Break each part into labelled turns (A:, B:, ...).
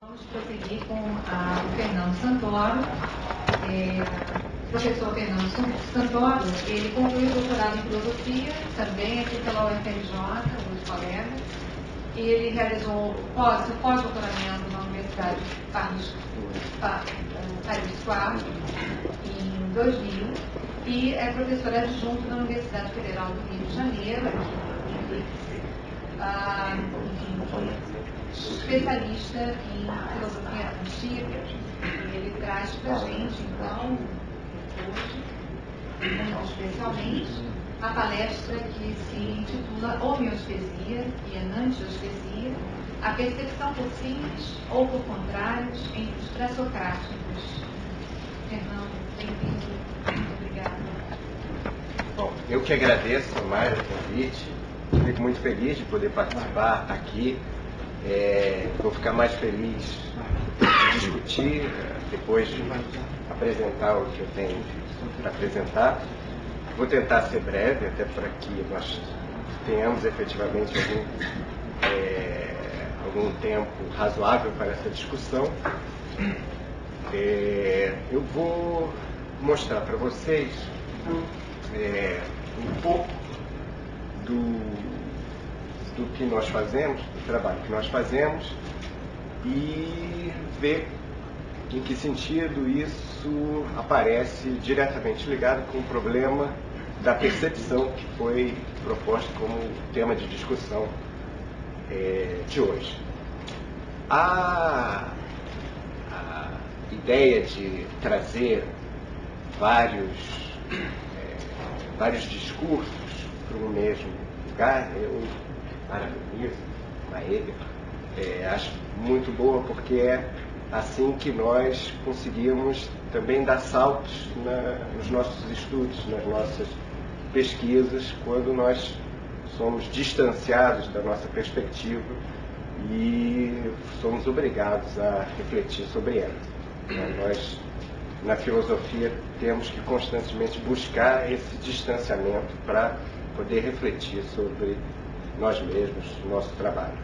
A: Vamos prosseguir com o Fernando Santoro. O professor Fernando Santoro, ele concluiu o doutorado em filosofia, também aqui pela UFRJ, os colegas. Ele realizou o pós-doutoramento na Universidade de Paris IV em 2000 e é professor adjunto na Universidade Federal do Rio de Janeiro, aqui especialista em filosofia antiga. Ele traz para a gente, então, hoje, muito especialmente, a palestra que se intitula Homeostasia e Enantiostasia, a percepção por fins ou por contrários entre os pré-socráticos. Fernando, bem-vindo. Muito obrigada.
B: Bom, eu que agradeço mais o convite. Fico muito feliz de poder participar aqui. Vou ficar mais feliz de discutir depois de apresentar o que eu tenho para apresentar. Vou tentar ser breve, até para que nós tenhamos efetivamente algum tempo razoável para essa discussão. Eu vou mostrar para vocês um pouco do que nós fazemos, do trabalho que nós fazemos, e ver em que sentido isso aparece diretamente ligado com o problema da percepção que foi proposto como tema de discussão de hoje. A ideia de trazer vários discursos para o mesmo lugar, eu parabenizo a ele, acho muito boa, porque é assim que nós conseguimos também dar saltos nos nossos estudos, nas nossas pesquisas, quando nós somos distanciados da nossa perspectiva e somos obrigados a refletir sobre ela. Nós, na filosofia, temos que constantemente buscar esse distanciamento para poder refletir sobre nós mesmos, nosso trabalho.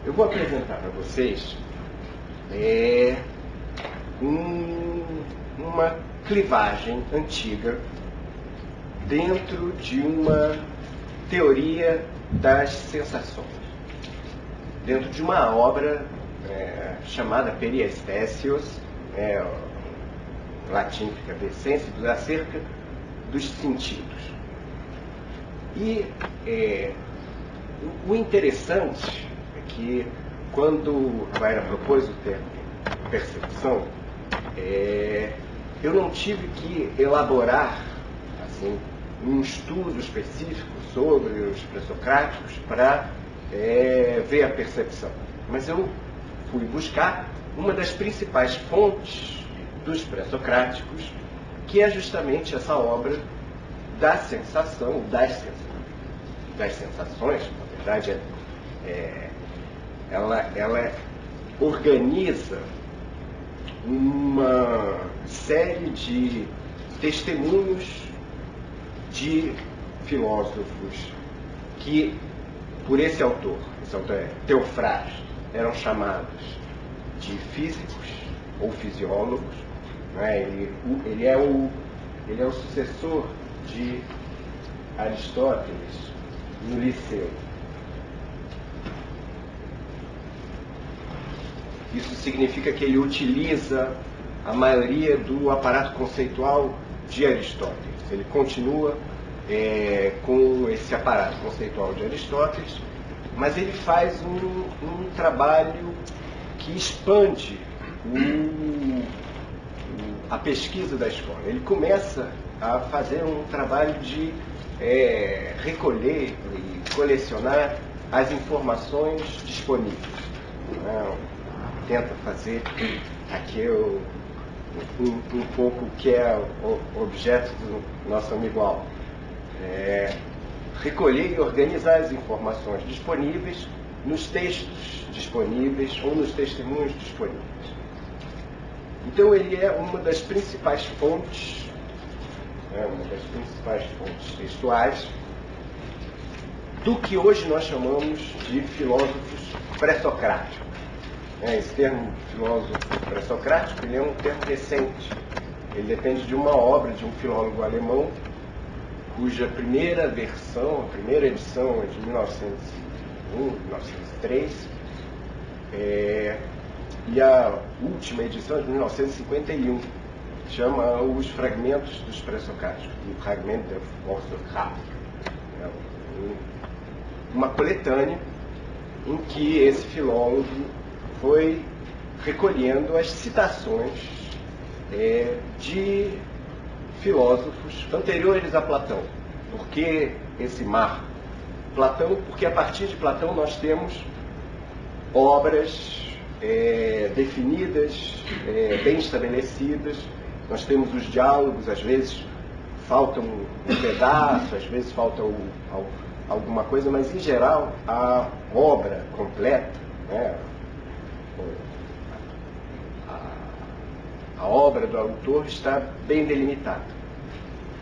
B: Eu vou apresentar para vocês uma clivagem antiga dentro de uma teoria das sensações, dentro de uma obra chamada Periestésios, latim fica de essência, acerca dos sentidos. E o interessante é que, quando Weyer propôs o termo percepção, eu não tive que elaborar assim, um estudo específico sobre os pré-socráticos para ver a percepção. Mas eu fui buscar uma das principais fontes dos pré-socráticos, que é justamente essa obra da sensação, das sensações, na verdade, ela organiza uma série de testemunhos de filósofos que, por esse autor é Teofrasto, eram chamados de físicos ou fisiólogos, né? Ele é o sucessor de Aristóteles no Liceu. Isso significa que ele utiliza a maioria do aparato conceitual de Aristóteles. Ele continua com esse aparato conceitual de Aristóteles, mas ele faz um trabalho que expande a pesquisa da escola. Ele começa a fazer um trabalho de recolher e colecionar as informações disponíveis. Tenta fazer aqui um pouco o que é o objeto do nosso amigo Aldo. Recolher e organizar as informações disponíveis nos textos disponíveis ou nos testemunhos disponíveis. Então ele é uma das principais fontes, textuais do que hoje nós chamamos de filósofos pré-socráticos. Esse termo filósofo pré-socrático, ele é um termo recente. Ele depende de uma obra de um filólogo alemão, cuja primeira versão, a primeira edição é de 1901, 1903, e a última edição é de 1951, chama Os Fragmentos dos Pré-Socráticos, o Fragment der Vorsokratik. Uma coletânea em que esse filólogo foi recolhendo as citações de filósofos anteriores a Platão. Por que esse marco? Platão, porque a partir de Platão nós temos obras definidas, bem estabelecidas. Nós temos os diálogos, às vezes falta um pedaço, às vezes falta alguma coisa, mas em geral a obra completa, né, a obra do autor está bem delimitada.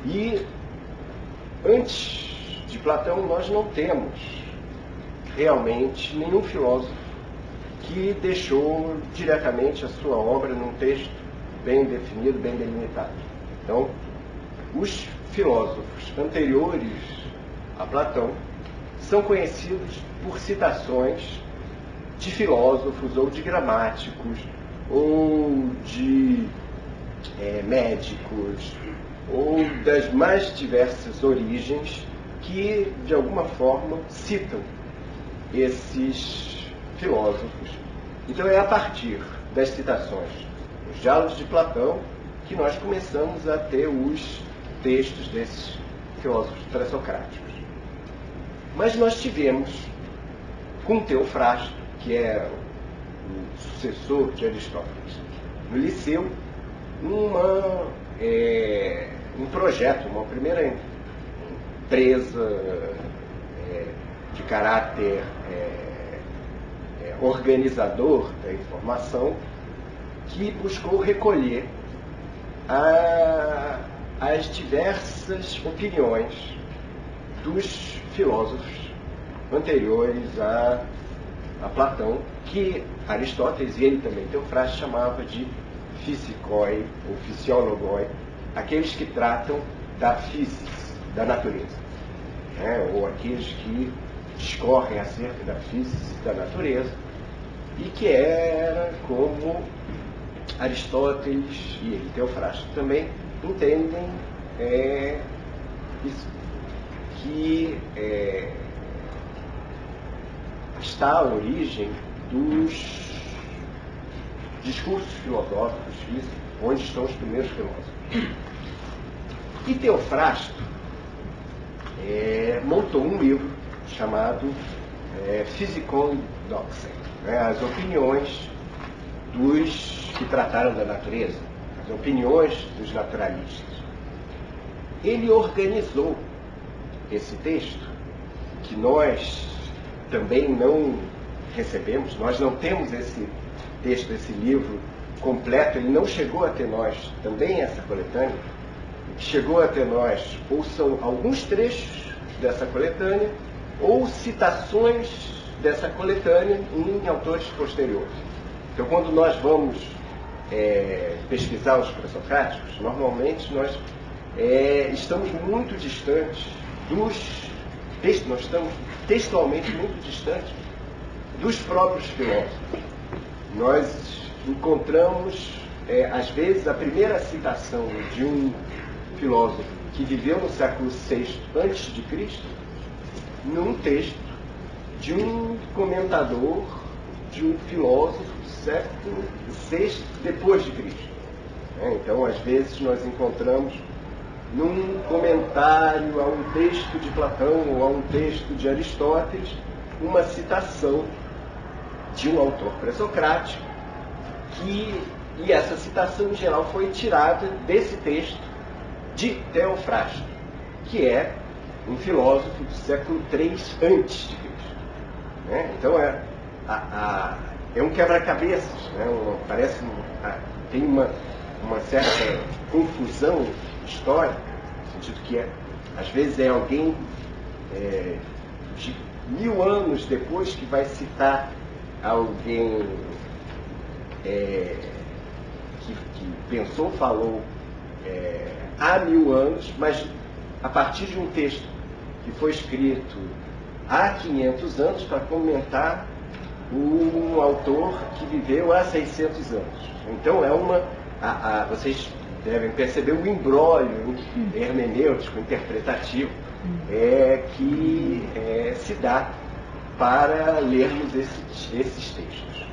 B: E antes de Platão nós não temos realmente nenhum filósofo que deixou diretamente a sua obra num texto bem definido, bem delimitado. Então, os filósofos anteriores a Platão são conhecidos por citações de filósofos ou de gramáticos ou de médicos ou das mais diversas origens que de alguma forma citam esses filósofos. Então é a partir das citações dos diálogos de Platão que nós começamos a ter os textos desses filósofos pré-socráticos. Mas nós tivemos, com Teofrasto, que é o sucessor de Aristóteles, no Liceu, um projeto, uma primeira empresa de caráter organizador da informação, que buscou recolher as diversas opiniões dos filósofos anteriores a Platão, que Aristóteles e ele também Teofrasto chamava de physikoi ou physiologoi, aqueles que tratam da physis, da natureza, ou aqueles que discorrem acerca da physis, da natureza, e que era como Aristóteles e ele Teofrasto também entendem isso, que está a origem dos discursos filosóficos, onde estão os primeiros filósofos. E Teofrasto montou um livro chamado Physicon Doxen, as opiniões dos que trataram da natureza, as opiniões dos naturalistas. Ele organizou esse texto, que nós também não recebemos, nós não temos esse texto, esse livro completo, ele não chegou até nós, também essa coletânea. O que chegou até nós ou são alguns trechos dessa coletânea ou citações dessa coletânea em autores posteriores. Então, quando nós vamos pesquisar os pré-socráticos, normalmente nós estamos muito distantes dos textos, nós estamos textualmente muito distantes dos próprios filósofos. Nós encontramos, às vezes, a primeira citação de um filósofo que viveu no século VI antes de Cristo, num texto de um comentador, de um filósofo do século VI depois de Cristo. Então, às vezes, nós encontramos num comentário a um texto de Platão ou a um texto de Aristóteles uma citação de um autor pré-socrático, e essa citação em geral foi tirada desse texto de Teofrasto, que é um filósofo do século III antes de Cristo. Então é um quebra-cabeças, parece tem uma certa confusão histórica, no sentido que às vezes é alguém de 1000 anos depois que vai citar alguém que pensou, falou há 1000 anos, mas a partir de um texto que foi escrito há 500 anos para comentar um autor que viveu há 600 anos. Então vocês devem perceber o imbróglio hermenêutico, interpretativo, que se dá para lermos esses textos.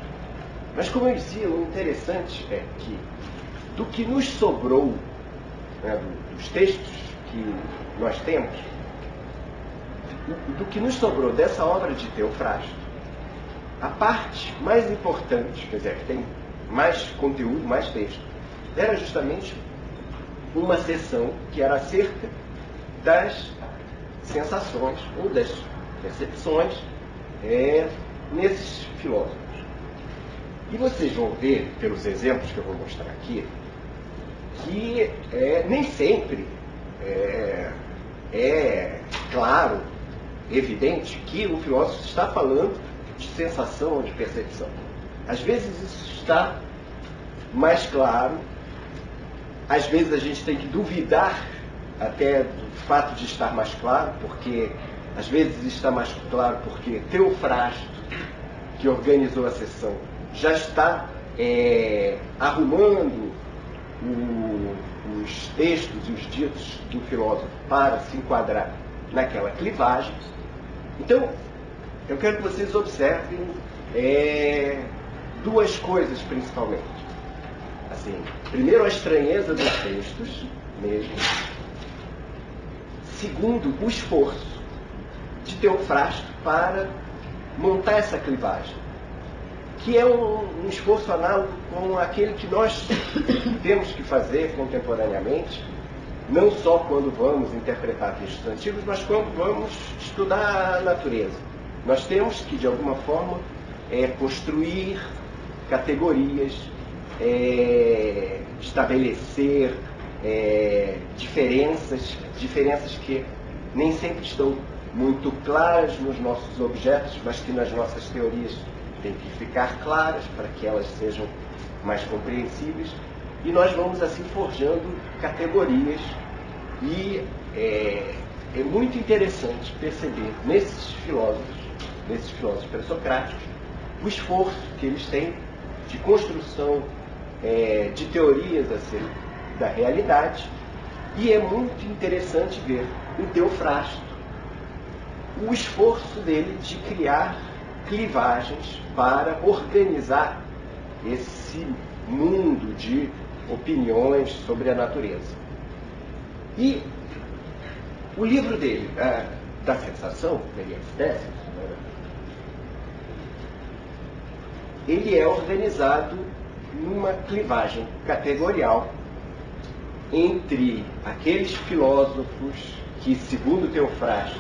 B: Mas, como eu dizia, o interessante é que do que nos sobrou, né, dos textos que nós temos, do que nos sobrou dessa obra de Teofrasto, a parte mais importante, quer dizer, que tem mais conteúdo, mais texto, era justamente uma seção que era acerca das sensações ou das percepções nesses filósofos. E vocês vão ver, pelos exemplos que eu vou mostrar aqui, que nem sempre é claro, evidente, que o filósofo está falando de sensação ou de percepção. Às vezes isso está mais claro, às vezes a gente tem que duvidar até do fato de estar mais claro, porque às vezes está mais claro porque Teofrasto, que organizou a sessão, já está arrumando os textos e os ditos do filósofo para se enquadrar naquela clivagem. Então, eu quero que vocês observem duas coisas principalmente. Assim, primeiro, a estranheza dos textos mesmo. Segundo, o esforço de Teofrasto para montar essa clivagem, que é um esforço análogo com aquele que nós temos que fazer contemporaneamente, não só quando vamos interpretar textos antigos, mas quando vamos estudar a natureza. Nós temos que, de alguma forma, construir categorias, estabelecer diferenças que nem sempre estão muito claras nos nossos objetos, mas que nas nossas teorias têm que ficar claras para que elas sejam mais compreensíveis. E nós vamos assim forjando categorias, e é muito interessante perceber nesses filósofos pré-socráticos, o esforço que eles têm de construção de teorias acerca da realidade. E é muito interessante ver em Teofrasto o esforço dele de criar clivagens para organizar esse mundo de opiniões sobre a natureza. E o livro dele, da sensação, ele é organizado numa clivagem categorial entre aqueles filósofos que, segundo Teofrasto,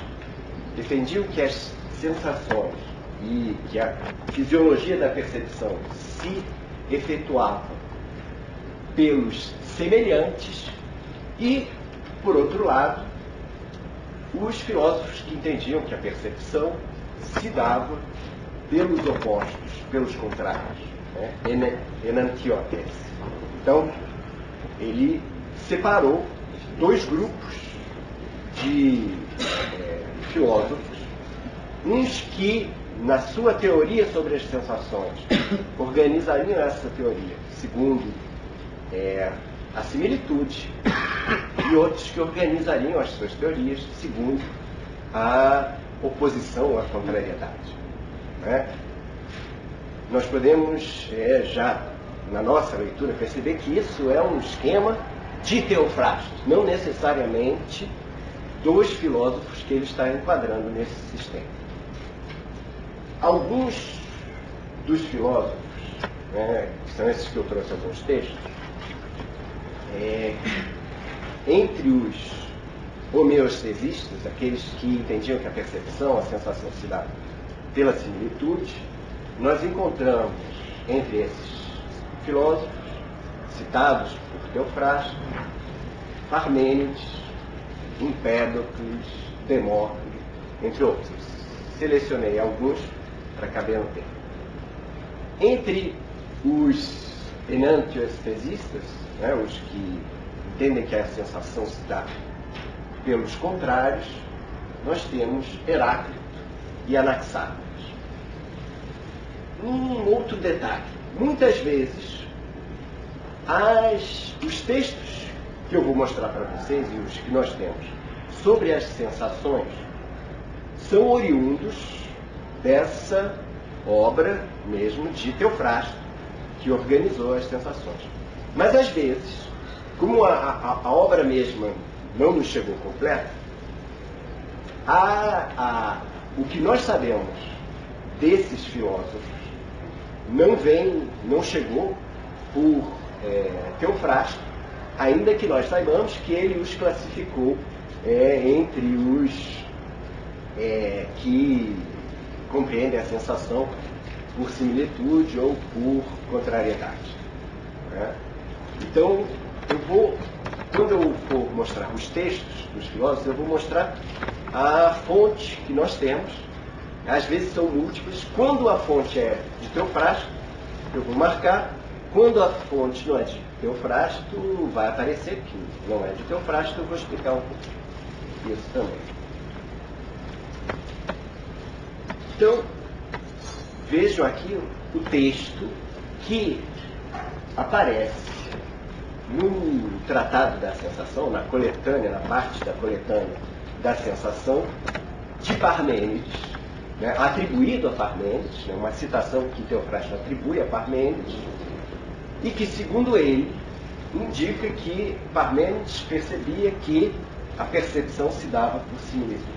B: defendiam que as sensações e que a fisiologia da percepção se efetuava pelos semelhantes, e, por outro lado, os filósofos que entendiam que a percepção se dava pelos opostos, pelos contrários, enantiotes. Então, ele separou dois grupos de filósofos, uns que, na sua teoria sobre as sensações, organizariam essa teoria segundo a similitude, e outros que organizariam as suas teorias segundo a oposição, a contrariedade. Nós podemos, já na nossa leitura, perceber que isso é um esquema de Teofrasto, não necessariamente dos filósofos que ele está enquadrando nesse sistema. Alguns dos filósofos, que são esses que eu trouxe alguns textos, entre os homeostesistas, aqueles que entendiam que a percepção, a sensação se dá pela similitude, nós encontramos entre esses filósofos, citados por Teofrasto, Parmênides, Empédocles, Demócrito, entre outros. Selecionei alguns para caber no tempo. Entre os enantioestesistas, né, os que entendem que a sensação se dá pelos contrários, nós temos Heráclito e Anaxágoras. Um outro detalhe, muitas vezes os textos que eu vou mostrar para vocês e os que nós temos sobre as sensações são oriundos dessa obra mesmo de Teofrasto, que organizou as sensações. Mas às vezes, como a obra mesma não nos chegou completa, o que nós sabemos desses filósofos não chegou por Teofrasto, ainda que nós saibamos que ele os classificou entre os que compreendem a sensação por similitude ou por contrariedade. Né? Então, quando eu for mostrar os textos dos filósofos, eu vou mostrar a fonte que nós temos. Às vezes são múltiplas. Quando a fonte é de Teofrasto, eu vou marcar. Quando a fonte não é de Teofrasto, vai aparecer que não é de Teofrasto, eu vou explicar um pouco isso também. Então, vejam aqui o texto que aparece no Tratado da Sensação, na coletânea, na parte da coletânea da Sensação, de Parmênides, né, atribuído a Parmênides, né, uma citação que Teofrasto atribui a Parmênides, e que, segundo ele, indica que Parmênides percebia que a percepção se dava por similitude.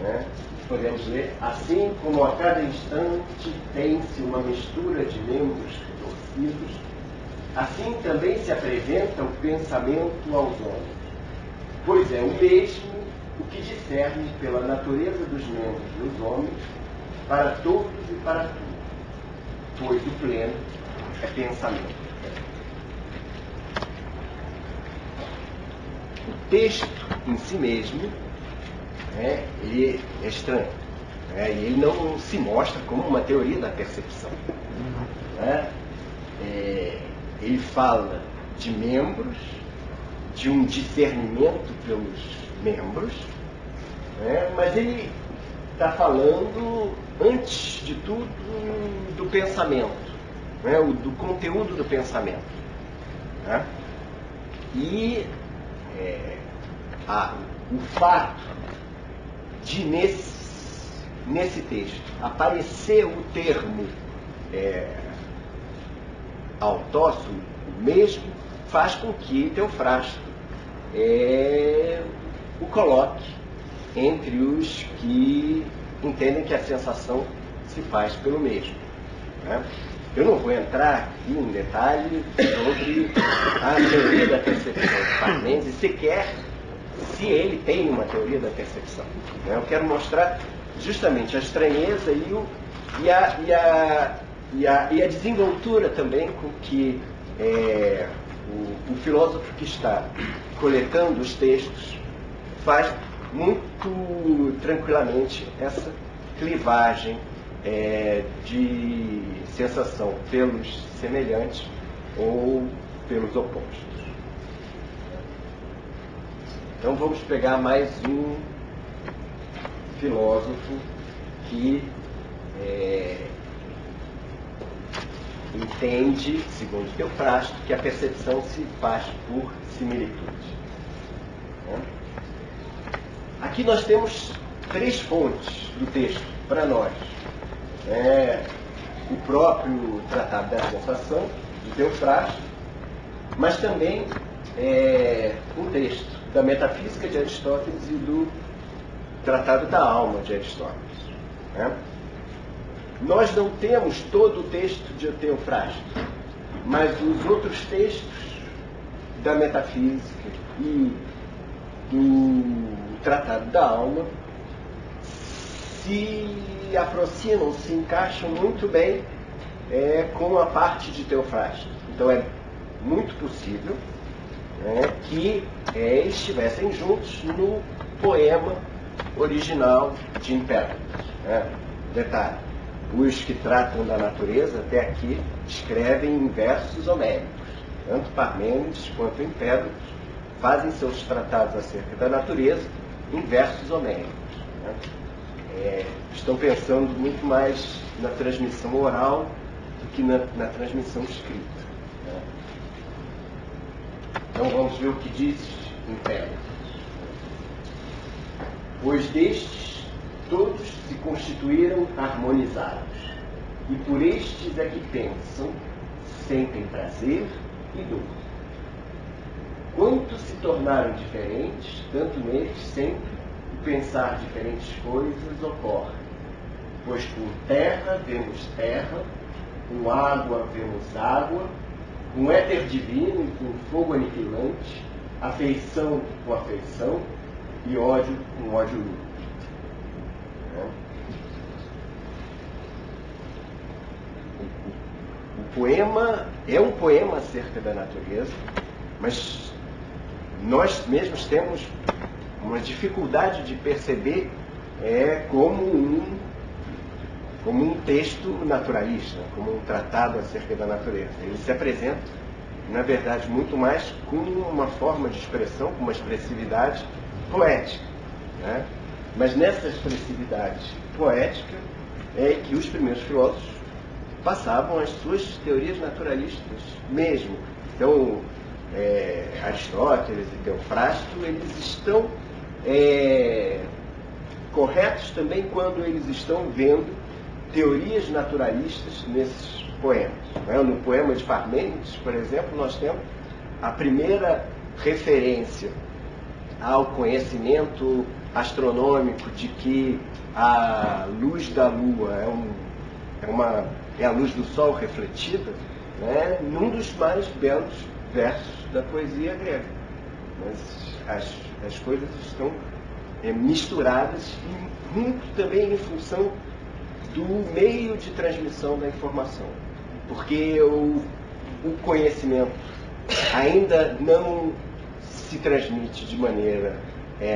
B: Né? Podemos ler: assim como a cada instante tem-se uma mistura de membros retorcidos, assim também se apresenta o pensamento aos homens, pois é o mesmo o que discerne pela natureza dos membros dos homens para todos e para tudo, pois o pleno é pensamento. O texto em si mesmo, ele é estranho, e ele não se mostra como uma teoria da percepção. Ele fala de membros, de um discernimento pelos membros, mas ele está falando, antes de tudo, do pensamento, do conteúdo do pensamento. E o fato de, nesse texto, aparecer o termo autós, o mesmo, faz com que Teofrasto o coloque entre os que entendem que a sensação se faz pelo mesmo. Eu não vou entrar aqui em detalhe sobre a teoria da percepção de Parmênides, e sequer se ele tem uma teoria da percepção. Eu quero mostrar justamente a estranheza e a desenvoltura também com que o filósofo que está coletando os textos faz muito tranquilamente essa clivagem de sensação pelos semelhantes ou pelos opostos. Então vamos pegar mais um filósofo que entende, segundo Teofrasto, que a percepção se faz por similitude. Aqui nós temos 3 fontes do texto para nós. O próprio Tratado da Sensação, de Teofrasto, mas também um texto da Metafísica de Aristóteles e do Tratado da Alma de Aristóteles. Nós não temos todo o texto de Teofrasto, mas os outros textos da Metafísica e do Tratado da Alma se aproximam, se encaixam muito bem com a parte de Teofrasto. Então é muito possível que eles estivessem juntos no poema original de Empédocles. Detalhe, os que tratam da natureza, até aqui, escrevem em versos homéricos. Tanto Parmênides quanto Empédocles fazem seus tratados acerca da natureza em versos homéricos, né? Estão pensando muito mais na transmissão oral do que na transmissão escrita, né? Então vamos ver o que diz Empédocles. Pois destes todos se constituíram harmonizados, e por estes é que pensam, sentem prazer e dor. Quanto se tornaram diferentes, tanto neles sempre o pensar diferentes coisas ocorre. Pois com terra vemos terra, com água vemos água, com éter divino e com fogo aniquilante, afeição com afeição e ódio com ódio lúgubre. O poema é um poema acerca da natureza, mas nós mesmos temos uma dificuldade de perceber como um texto naturalista, como um tratado acerca da natureza. Ele se apresenta, na verdade, muito mais com uma forma de expressão, com uma expressividade poética, né? Mas nessa expressividade poética é que os primeiros filósofos passavam as suas teorias naturalistas mesmo. Então, Aristóteles e Teofrasto, eles estão corretos também quando eles estão vendo teorias naturalistas nesses poemas, né? No poema de Parmênides, por exemplo, nós temos a primeira referência ao conhecimento astronômico de que a luz da Lua é a luz do Sol refletida, né? Num dos mais belos versos da poesia grega. Mas as coisas estão misturadas e muito também em função do meio de transmissão da informação, porque o conhecimento ainda não se transmite de maneira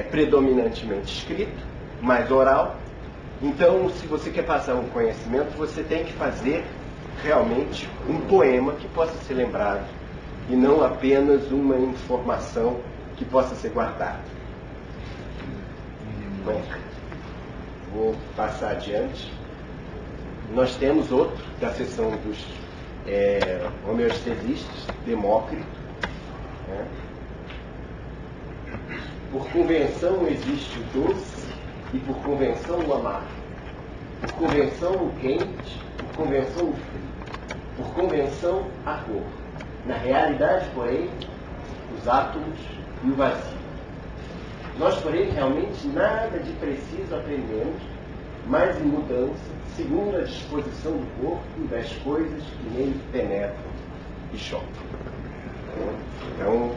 B: predominantemente escrita, mas oral. Então, se você quer passar um conhecimento, você tem que fazer realmente um poema que possa ser lembrado e não apenas uma informação que possa ser guardada. Bom, vou passar adiante. Nós temos outro da seção dos homeostesistas, Demócrito, né? Por convenção existe o doce e por convenção o amargo. Por convenção o quente, por convenção o frio. Por convenção a cor. Na realidade, porém, os átomos e o vazio. Nós, porém, realmente nada de preciso aprendemos, mas em mudança, segundo a disposição do corpo e das coisas que nele penetram e chocam. Então,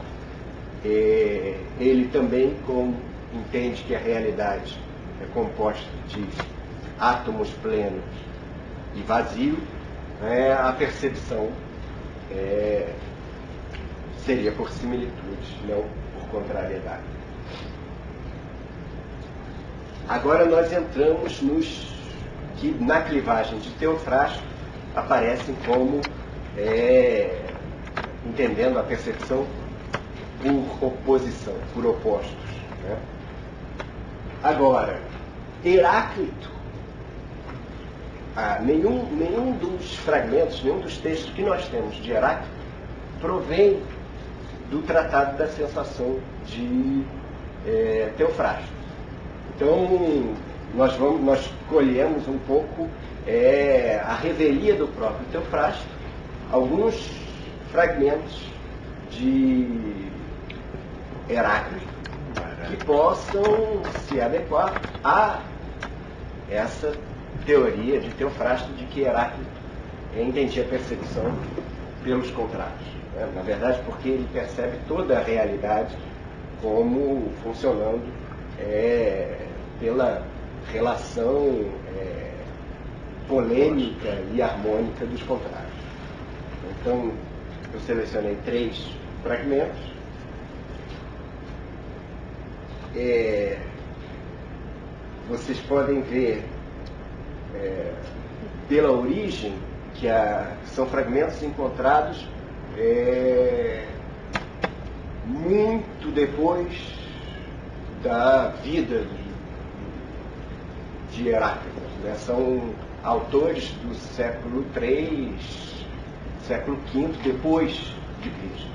B: ele também, como entende que a realidade é composta de átomos plenos e vazio, a percepção seria por similitude, não por contrariedade. Agora nós entramos nos que na clivagem de Teofrasto aparecem como entendendo a percepção por oposição, por opostos, né? Agora, Heráclito, nenhum dos fragmentos, nenhum dos textos que nós temos de Heráclito provém do Tratado da Sensação de Teofrasto. Então, nós colhemos um pouco a revelia do próprio Teofrasto, alguns fragmentos de Heráclito que possam se adequar a essa teoria de Teofrasto de que Heráclito entendia a percepção pelos contrários, né? Na verdade, porque ele percebe toda a realidade como funcionando pela relação polêmica e harmônica dos contrários. Então, eu selecionei 3 fragmentos. Vocês podem ver pela origem, que são fragmentos encontrados muito depois da vida de Heráclito, né? São autores do século III, século V depois de Cristo,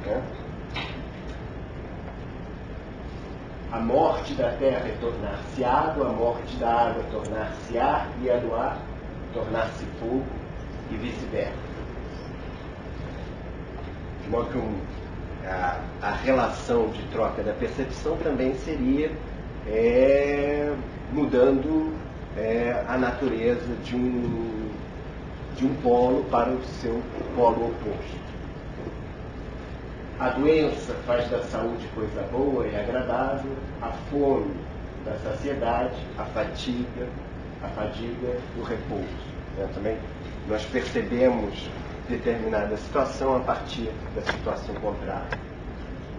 B: né? A morte da terra é tornar-se água, a morte da água tornar-se ar, e a do ar tornar-se fogo, e vice-versa. De modo que a relação de troca da percepção também seria mudando a natureza de um polo para o seu polo oposto. A doença faz da saúde coisa boa e agradável, a fome da saciedade, a fadiga do repouso. Também nós percebemos determinada situação a partir da situação contrária.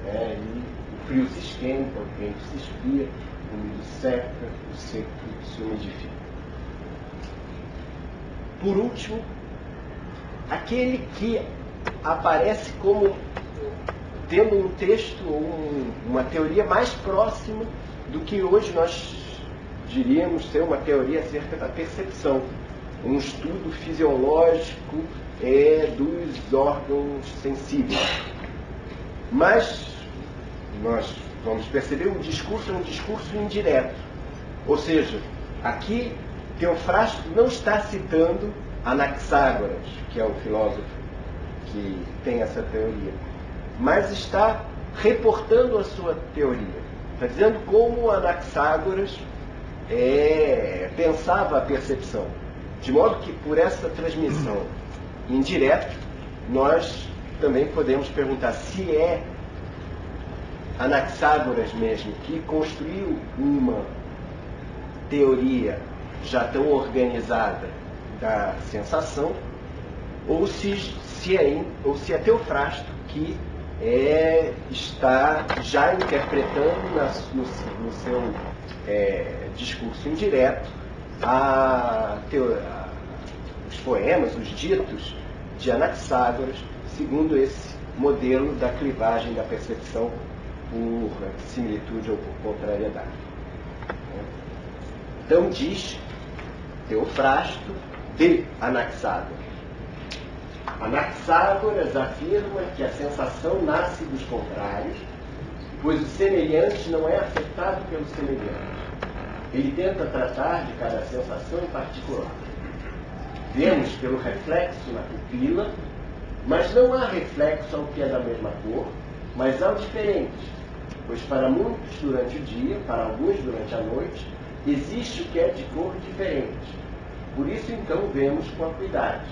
B: E o frio se esquenta, o vento se esfria, o úmido seca, o seco se umidifica. Por último, aquele que aparece como tendo um texto ou uma teoria mais próxima do que hoje nós diríamos ser uma teoria acerca da percepção, um estudo fisiológico dos órgãos sensíveis. Mas nós vamos perceber que o discurso é um discurso indireto, ou seja, aqui Teofrasto não está citando Anaxágoras, que é o filósofo que tem essa teoria, mas está reportando a sua teoria. Está dizendo como Anaxágoras pensava a percepção. De modo que, por essa transmissão indireta, nós também podemos perguntar se é Anaxágoras mesmo que construiu uma teoria já tão organizada da sensação, ou se é Teofrasto que está já interpretando no seu discurso indireto os poemas, os ditos de Anaxágoras, segundo esse modelo da clivagem da percepção por similitude ou por contrariedade. Então diz Teofrasto de Anaxágoras. Anaxágoras afirma que a sensação nasce dos contrários, pois o semelhante não é afetado pelo semelhante. Ele tenta tratar de cada sensação em particular. Vemos pelo reflexo na pupila, mas não há reflexo ao que é da mesma cor, mas ao diferente, pois para muitos durante o dia, para alguns durante a noite, existe o que é de cor diferente. Por isso então vemos com acuidade.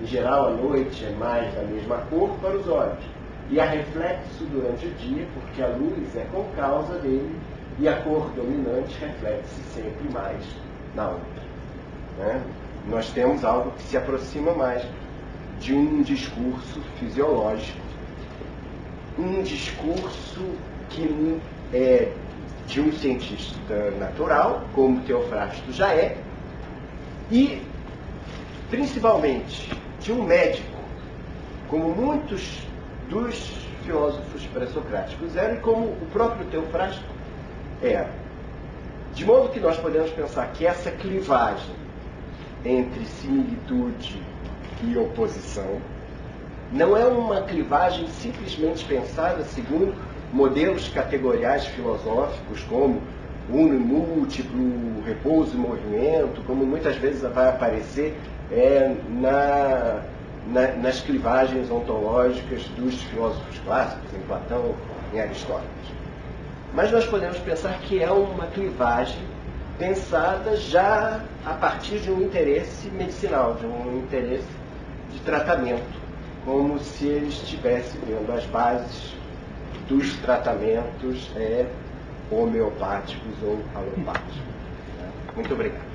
B: Em geral, a noite é mais da mesma cor para os olhos, e há reflexo durante o dia, porque a luz é com causa dele, e a cor dominante reflete-se sempre mais na outra. Nós temos algo que se aproxima mais de um discurso fisiológico, um discurso que é de um cientista natural, como Teofrasto já é, e principalmente de um médico, como muitos dos filósofos pré-socráticos eram, e como o próprio Teofrasto era. De modo que nós podemos pensar que essa clivagem entre similitude e oposição não é uma clivagem simplesmente pensada segundo modelos categoriais filosóficos como uno e múltiplo, repouso e movimento, como muitas vezes vai aparecer nas clivagens ontológicas dos filósofos clássicos, em Platão, em Aristóteles. Mas nós podemos pensar que é uma clivagem pensada já a partir de um interesse medicinal, de um interesse de tratamento, como se ele estivesse vendo as bases dos tratamentos homeopáticos ou alopáticos. Muito obrigado.